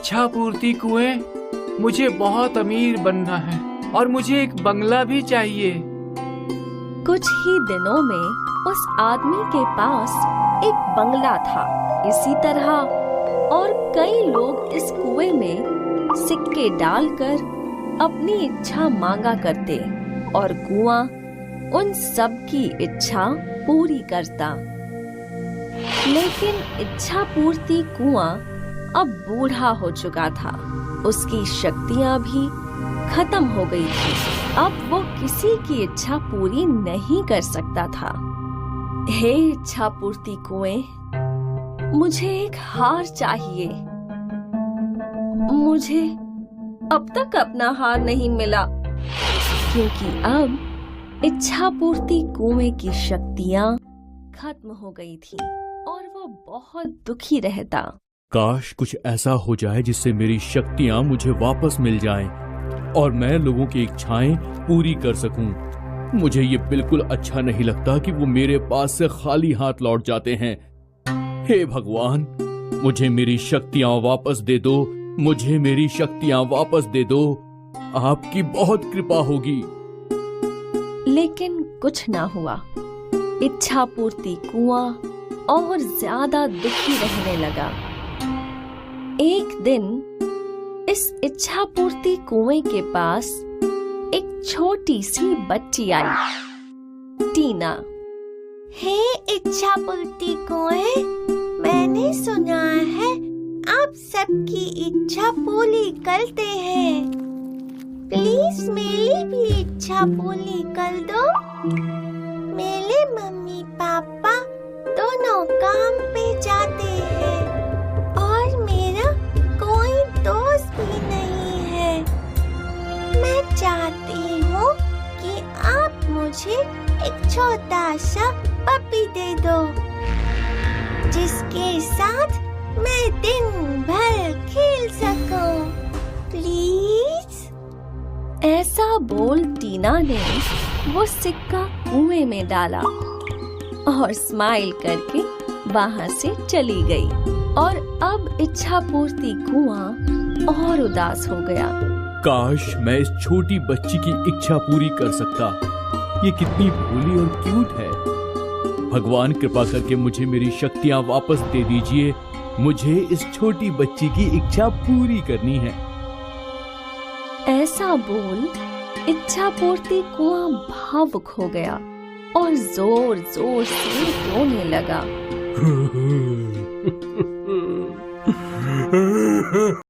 इच्छा पूर्ति कुएं, मुझे बहुत अमीर बनना है और मुझे एक बंगला भी चाहिए। कुछ ही दिनों में उस आदमी के पास एक बंगला था। इसी तरह और कई लोग इस कुएं में सिक्के डालकर अपनी इच्छा मांगा करते और कुआं उन सब की इच्छा पूरी करता। लेकिन इच्छा पूर्ति कुआं अब बूढ़ा हो चुका था। उसकी शक्तियां भी खत्म हो गई थी। अब वो किसी की इच्छा पूरी नहीं कर सकता था। हे इच्छा पूर्ति कुएं, मुझे एक हार चाहिए। मुझे अब तक अपना हार नहीं मिला, क्योंकि अब इच्छा पूर्ति कुएं की शक्तियां खत्म हो गई थी और वो बहुत दुखी रहता। काश कुछ ऐसा हो जाए जिससे मेरी शक्तियां मुझे वापस मिल जाएं और मैं लोगों की इच्छाएं पूरी कर सकूं। मुझे ये बिल्कुल अच्छा नहीं लगता कि वो मेरे पास से खाली हाथ लौट जाते हैं। हे भगवान, मुझे मेरी शक्तियां वापस दे दो, मुझे मेरी शक्तियां वापस दे दो। आपकी बहुत कृपा होगी। लेकिन कुछ ना हुआ। इच्छा पूर्ति कुआं और ज्यादा दुखी रहने लगा। एक दिन इस इच्छा पूर्ति कुएं के पास एक छोटी सी बच्ची आई, टीना। हे इच्छा पूर्ति कुएं, मैंने सुना है आप सबकी इच्छा पूरी करते हैं। प्लीज मेरी भी इच्छा पूरी कर दो। मेरे मम्मी पापा दोनों काम पे जाते हैं और मेरा कोई दोस्त भी नहीं है। मैं चाहती हूँ कि आप मुझे एक छोटा सा पपी दे दो, जिसके साथ मैं दिन भर खेल सकूं। प्लीज। ऐसा बोल टीना ने वो सिक्का कुएं में डाला और स्माइल करके वहां से चली गई। और अब इच्छा पूर्ति कुआं और उदास हो गया। काश मैं इस छोटी बच्ची की इच्छा पूरी कर सकता। ये कितनी भोली और क्यूट है। भगवान कृपा करके मुझे मेरी शक्तियां वापस दे दीजिए। मुझे इस छोटी बच्ची की इच्छा पूरी करनी है। ऐसा बोल इच्छा पूर्ति कुआं भावुक हो गया और जोर जोर से रोने लगा।